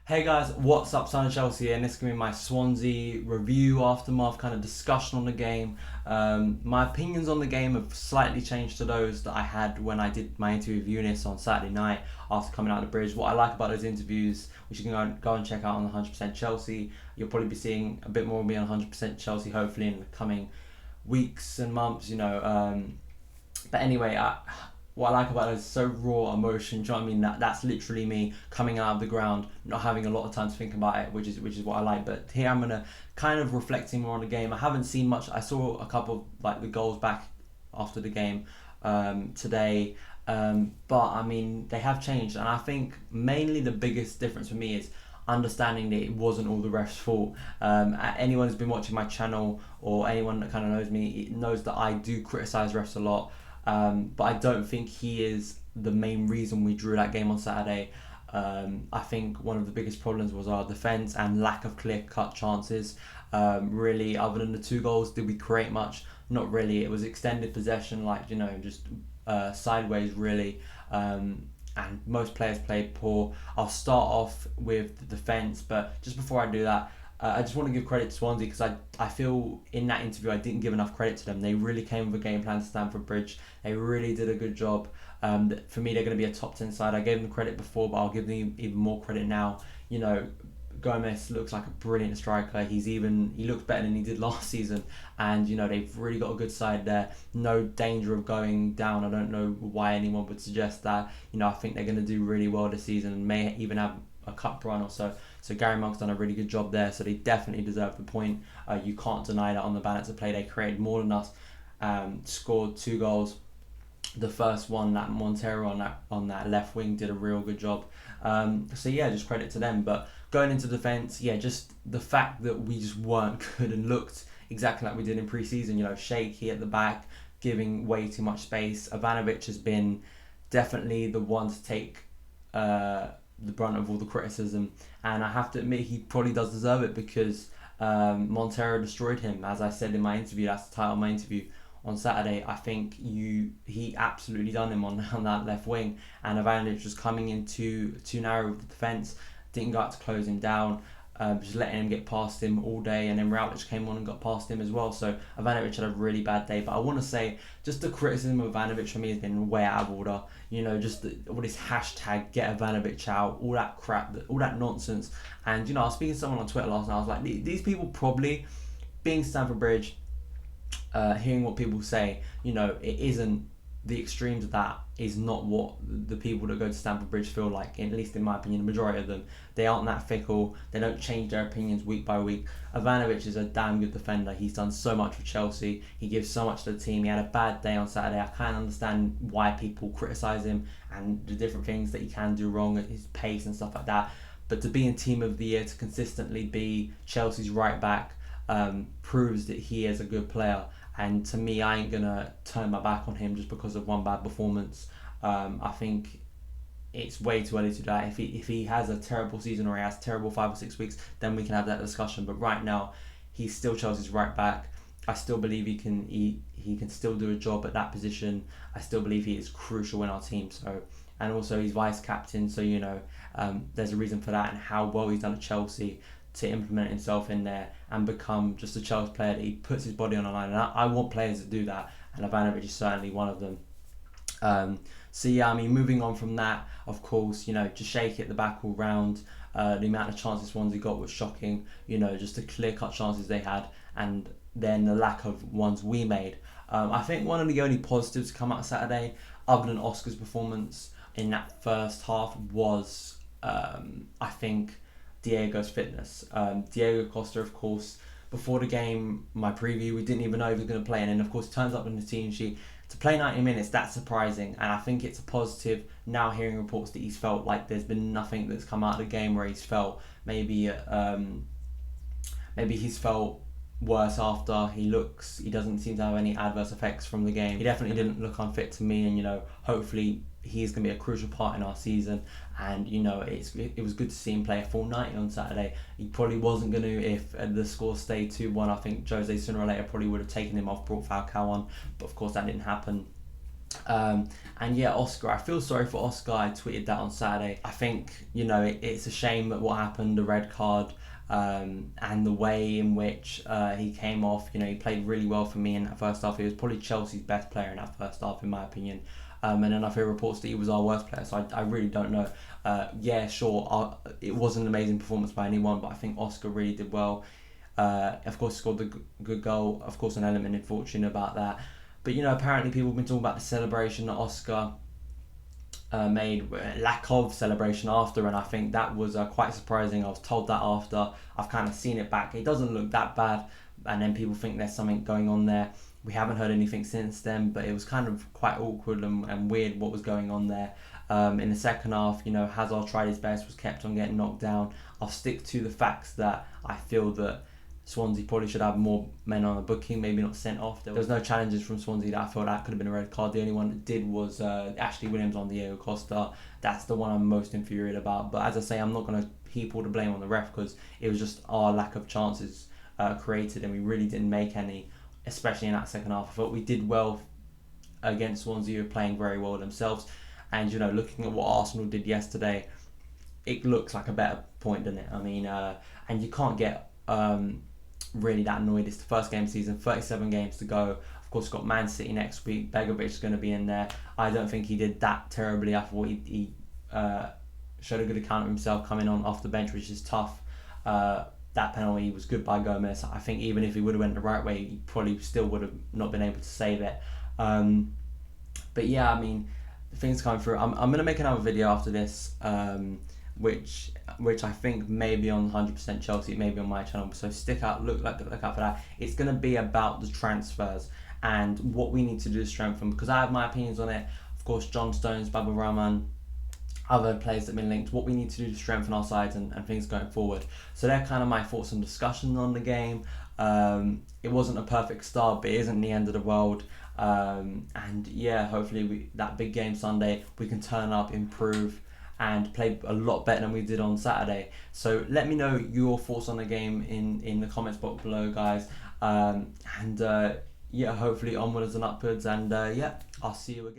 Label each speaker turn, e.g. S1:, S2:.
S1: Hey guys, what's up? Son of Chelsea, and this is gonna be my Swansea review, aftermath kind of discussion on the game. My opinions on the game have slightly changed to those that I had when I did my interview with Eunice on Saturday night after coming out of the bridge. What I like about those interviews, which you can go and check out on the 100% Chelsea, you'll probably be seeing a bit more of me on 100% Chelsea, hopefully in the coming weeks and months. But anyway, what I like about it is so raw emotion. Do you know what I mean? That's literally me coming out of the ground, not having a lot of time to think about it, which is what I like. But here I'm gonna kind of reflecting more on the game. I haven't seen much. I saw a couple of like the goals back after the game today, but I mean they have changed, and I think mainly the biggest difference for me is understanding that it wasn't all the refs' fault. Anyone who's been watching my channel or anyone that kind of knows me knows that I do criticize refs a lot. But I don't think he is the main reason we drew that game on Saturday. I think one of the biggest problems was our defence and lack of clear-cut chances. Really, other than the two goals, did we create much? Not really. It was extended possession, just sideways, really. And most players played poor. I'll start off with the defence, but just before I do that, I just want to give credit to Swansea because I feel in that interview I didn't give enough credit to them. They really came with a game plan to Stamford Bridge. They really did a good job. For me, they're going to be a top 10 side. I gave them credit before, but I'll give them even more credit now. Gomez looks like a brilliant striker. He looks better than he did last season, and they've really got a good side there. No danger of going down. I don't know why anyone would suggest that. I think they're going to do really well this season and may even have a cup run or so. So Gary Monk's done a really good job there. So they definitely deserve the point. You can't deny that on the balance of play. They created more than us. Scored 2 goals. The first one, that Montero on that left wing, did a real good job. Just credit to them. But going into defence, just the fact that we just weren't good and looked exactly like we did in pre-season. Shaky at the back, giving way too much space. Ivanovic has been definitely the one to take the brunt of all the criticism, and I have to admit he probably does deserve it because Montero destroyed him. As I said in my interview, that's the title of my interview on Saturday. I think he absolutely done him on that left wing, and Ivanovic was coming in too narrow with the defence, didn't go out to close him down, just letting him get past him all day, and then Routledge came on and got past him as well. So Ivanovic had a really bad day. But I want to say, just the criticism of Ivanovic for me has been way out of order. All this hashtag get Ivanovic out, all that crap, all that nonsense. And I was speaking to someone on Twitter last night. I was like, these people probably, being Stamford Bridge, hearing what people say, it isn't the extremes of that is not what the people that go to Stamford Bridge feel like, at least in my opinion. The majority of them, they aren't that fickle. They don't change their opinions week by week. Ivanovic is a damn good defender. He's done so much for Chelsea. He gives so much to the team. He had a bad day on Saturday. I can't understand why people criticise him and the different things that he can do wrong at his pace and stuff like that. But to be in Team of the Year, to consistently be Chelsea's right back, proves that he is a good player. And to me, I ain't going to turn my back on him just because of one bad performance. I think it's way too early to do that. If he has a terrible season or he has terrible 5 or 6 weeks, then we can have that discussion. But right now, he's still Chelsea's right back. I still believe he can still do a job at that position. I still believe he is crucial in our team. And also he's vice captain, so there's a reason for that, and how well he's done at Chelsea to implement himself in there and become just a Chelsea player that he puts his body on the line. And I want players that do that, and Ivanovic is certainly one of them. Moving on from that, of course, just shaky at the back all round. The amount of chances Swansea got was shocking. Just the clear-cut chances they had, and then the lack of ones we made. I think one of the only positives to come out of Saturday, other than Oscar's performance in that first half, was I think Diego's fitness. Diego Costa, of course, before the game, my preview, we didn't even know he was going to play, and then of course turns up in the team sheet to play 90 minutes. That's surprising, and I think it's a positive now hearing reports that he's felt like there's been nothing that's come out of the game where he's felt maybe he's felt worse after. He doesn't seem to have any adverse effects from the game. He definitely didn't look unfit to me, and hopefully he's going to be a crucial part in our season. And it was good to see him play a full 90 on Saturday. He probably wasn't going to if the score stayed 2-1. I think Jose sooner or later probably would have taken him off, brought Falcao on, but of course that didn't happen. And yeah, Oscar, I feel sorry for Oscar. I tweeted that on Saturday. I think, you know, it's a shame that what happened, the red card, and the way in which he came off. You know, he played really well for me in that first half. He was probably Chelsea's best player in that first half, in my opinion. And then I've heard reports that he was our worst player, so I really don't know. Yeah, sure, it wasn't an amazing performance by anyone, but I think Oscar really did well. Of course, scored the good goal. Of course, an element of fortune about that. But, you know, apparently people have been talking about the celebration that Oscar made, lack of celebration after, and I think that was quite surprising. I was told that after. I've kind of seen it back. It doesn't look that bad, and then people think there's something going on there. We haven't heard anything since then, but it was kind of quite awkward and weird what was going on there. In the second half, you know, Hazard tried his best, was kept on getting knocked down. I'll stick to the facts that I feel that Swansea probably should have more men on the booking, maybe not sent off. There was no challenges from Swansea that I felt that could have been a red card. The only one that did was Ashley Williams on Diego Costa. That's the one I'm most infuriated about. But as I say, I'm not going to heap all the blame on the ref, because it was just our lack of chances created, and we really didn't make any, especially in that second half. I thought we did well against Swansea, who were playing very well themselves. And, you know, looking at what Arsenal did yesterday, it looks like a better point, doesn't it? I mean, and you can't get really that annoyed. It's the first game of the season, 37 games to go. Of course, got Man City next week. Begovic is going to be in there. I don't think he did that terribly. I thought he showed a good account of himself coming on off the bench, which is tough. That penalty was good by Gomez. I think even if he would have went the right way, he probably still would have not been able to save it. But yeah, I mean, things coming through. I'm going to make another video after this, which I think may be on 100% Chelsea, maybe on my channel. So look out for that. It's going to be about the transfers and what we need to do to strengthen, because I have my opinions on it. Of course, John Stones, Baba Rahman, other players that have been linked, what we need to do to strengthen our sides and things going forward. So they're kind of my thoughts and discussions on the game. It wasn't a perfect start, but it isn't the end of the world. And yeah, hopefully that big game Sunday, we can turn up, improve, and play a lot better than we did on Saturday. So let me know your thoughts on the game in the comments box below, guys. Yeah, hopefully onwards and upwards. And yeah, I'll see you again.